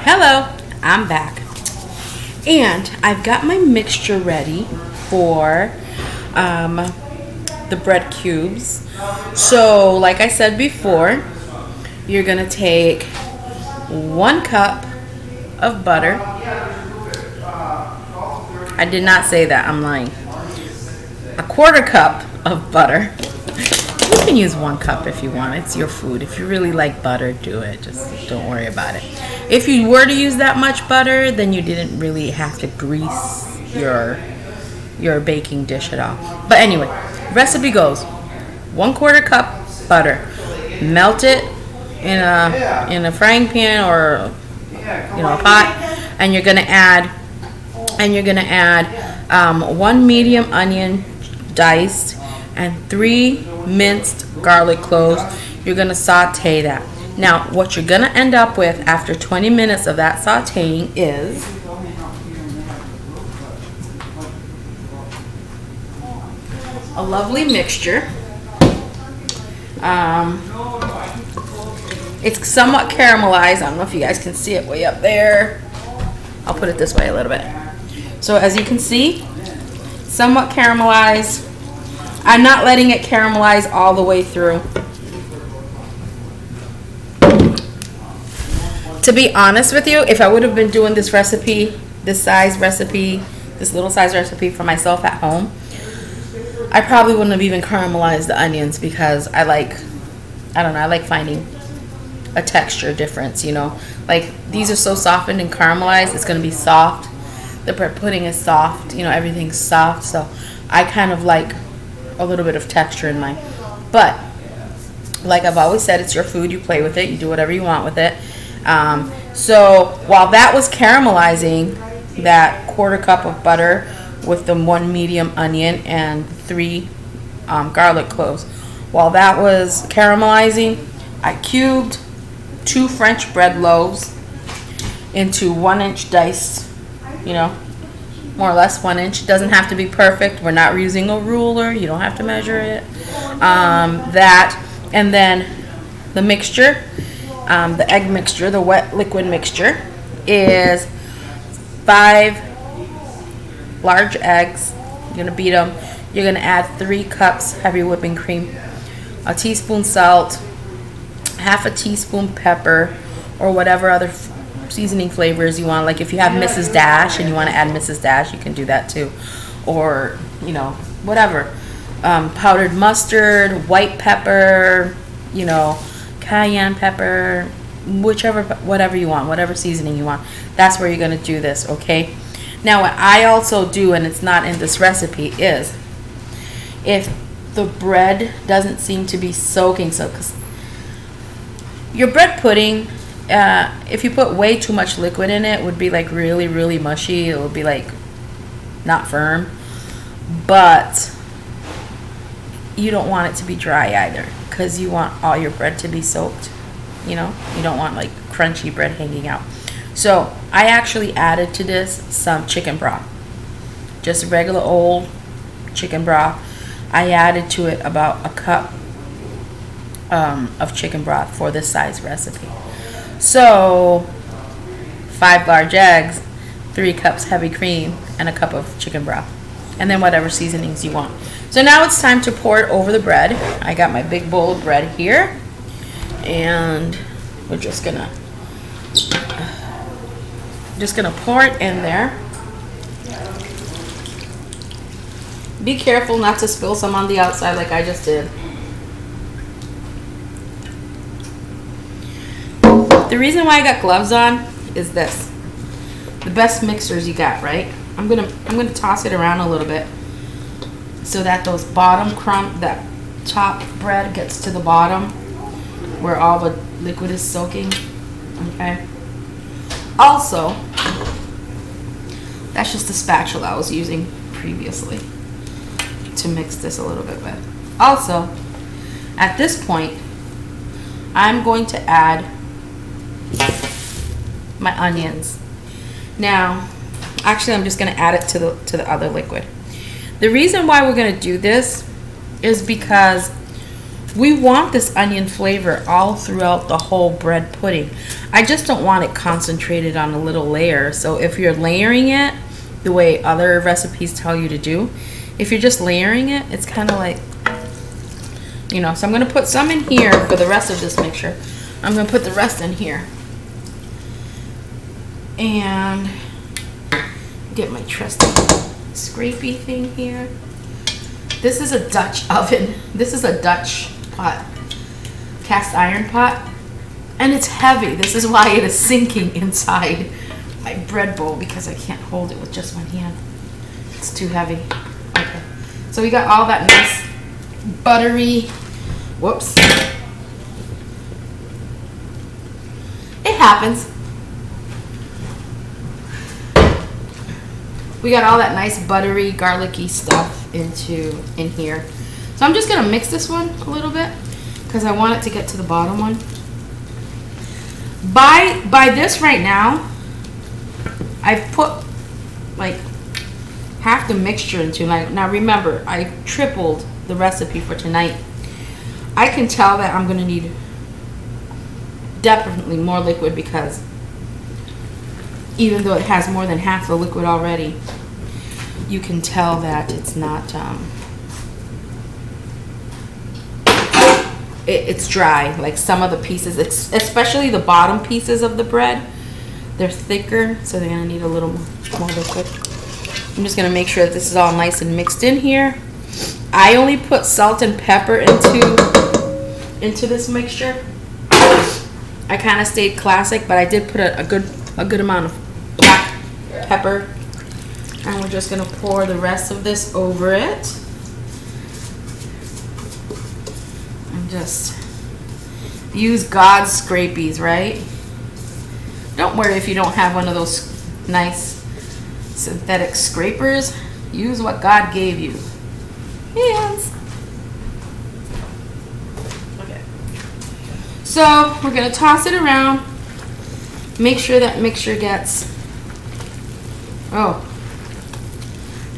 Hello, I'm back. And I've got my mixture ready for the bread cubes. So, like I said before, you're going to take 1 cup of butter. I did not say that, I'm lying. 1/4 cup of butter. You can use 1 cup if you want. It's your food. If you really like butter, do it. Just don't worry about it. If you were to use that much butter, then you didn't really have to grease your baking dish at all. But anyway, recipe goes: 1/4 cup butter. Melt it in a frying pan or a pot, and you're gonna add 1 medium onion diced and 3 minced garlic cloves. You're gonna saute that. Now, what you're gonna end up with after 20 minutes of that sauteing is a lovely mixture. It's somewhat caramelized. I don't know if you guys can see it way up there. I'll put it this way a little bit. So as you can see, somewhat caramelized. I'm not letting it caramelize all the way through. To be honest with you, if I would have been doing this recipe, this little size recipe for myself at home, I probably wouldn't have even caramelized the onions because I like finding a texture difference, Like, these are so softened and caramelized, it's going to be soft. The bread pudding is soft, everything's soft, so I kind of like a little bit of texture in mine. But like I've always said, it's your food. You play with it. You do whatever you want with it. So while that was caramelizing, that 1/4 cup of butter with the 1 medium onion and 3 garlic cloves, while that was caramelizing, I cubed 2 French bread loaves into 1-inch diced, more or less 1 inch. It doesn't have to be perfect. We're not using a ruler. You don't have to measure it. That, and then the mixture, the egg mixture, the wet liquid mixture, is 5 large eggs. You're going to beat them. You're going to add 3 cups heavy whipping cream, a teaspoon salt, half a teaspoon pepper, or whatever other seasoning flavors you want. Like if you have Mrs. Dash and you want to add Mrs. Dash, you can do that too. Or, whatever. Powdered mustard, white pepper, cayenne pepper, whatever you want, whatever seasoning you want. That's where you're going to do this, okay? Now, what I also do, and it's not in this recipe, is if the bread doesn't seem to be soaking, because your bread pudding, if you put way too much liquid in it, would be like really, really mushy. It would be like not firm. But you don't want it to be dry either, because you want all your bread to be soaked. You don't want like crunchy bread hanging out. So I actually added to this some chicken broth, just regular old chicken broth. I added to it about a cup of chicken broth for this size recipe. So 5 large eggs, 3 cups heavy cream, and a cup of chicken broth, and then whatever seasonings you want. So now it's time to pour it over the bread. I got my big bowl of bread here, and we're just gonna pour it in there. Be careful not to spill some on the outside like I just did. The reason why I got gloves on is this: the best mixers you got, right? I'm gonna toss it around a little bit so that those that top bread gets to the bottom where all the liquid is soaking. Okay. Also, that's just the spatula I was using previously to mix this a little bit with. Also, at this point, I'm going to add my onions. Now, actually, I'm just going to add it to the other liquid. The reason why we're going to do this is because We want this onion flavor all throughout the whole bread pudding. I just don't want it concentrated on a little layer. So if you're layering it the way other recipes tell you to do, if you're just layering it, it's kind of like, you know. So I'm going to put some in here for the rest of this mixture. I'm going to put the rest in here. And get my trusty scrapey thing here. This is a Dutch oven. This is a Dutch pot, cast iron pot, and it's heavy. This is why it is sinking inside my bread bowl, because I can't hold it with just one hand. It's too heavy. Okay, so we got all that nice buttery, whoops, it happens. We got all that nice buttery, garlicky stuff in here. So I'm just gonna mix this one a little bit because I want it to get to the bottom one. By this right now, I've put like half the mixture into. Now remember, I tripled the recipe for tonight. I can tell that I'm gonna need definitely more liquid, because even though it has more than half the liquid already, you can tell that it's not, it's dry. Like some of the pieces, especially the bottom pieces of the bread, they're thicker, so they're gonna need a little more liquid. I'm just gonna make sure that this is all nice and mixed in here. I only put salt and pepper into this mixture. I kind of stayed classic, but I did put a good amount of black pepper, and we're just gonna pour the rest of this over it. And just use God's scrapies, right? Don't worry if you don't have one of those nice synthetic scrapers. Use what God gave you. Hands. Okay. So we're gonna toss it around. Make sure that mixture gets, oh,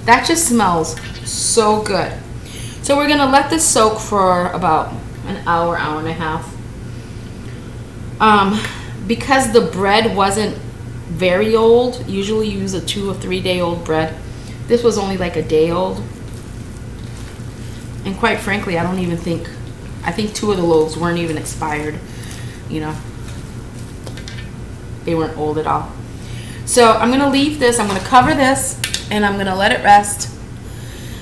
that just smells so good. So we're gonna let this soak for about an hour, hour and a half. Because the bread wasn't very old, usually you use a 2 or 3 day old bread. This was only like a day old. And quite frankly, I think 2 of the loaves weren't even expired, you know. They weren't old at all. So I'm gonna leave this, I'm gonna cover this, and I'm gonna let it rest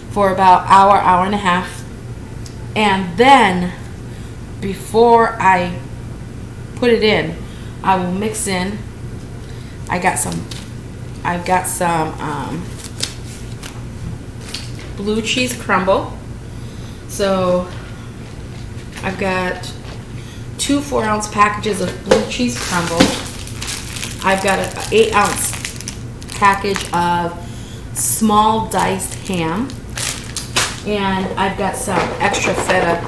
for about hour, hour and a half. And then before I put it in, I will mix in, I've got some blue cheese crumble. So I've got 2 4-ounce packages of blue cheese crumble. I've got an 8-ounce package of small diced ham, and I've got some extra feta.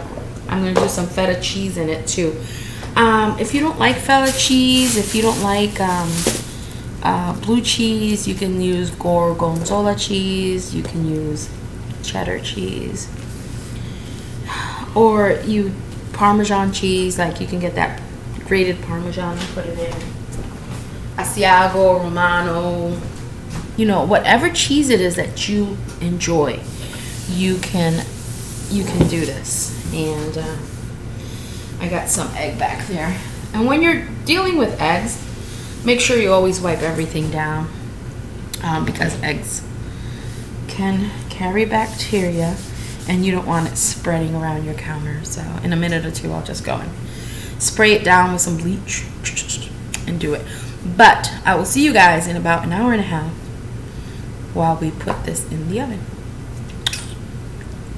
I'm going to do some feta cheese in it too. If you don't like feta cheese, if you don't like blue cheese, you can use gorgonzola cheese, you can use cheddar cheese, or Parmesan cheese. Like you can get that grated Parmesan and put it in. Asiago, Romano, you know, whatever cheese it is that you enjoy, you can do this. And I got some egg back there. And when you're dealing with eggs, make sure you always wipe everything down, because eggs can carry bacteria, and you don't want it spreading around your counter. So in a minute or two, I'll just go and spray it down with some bleach and do it. But I will see you guys in about an hour and a half while we put this in the oven.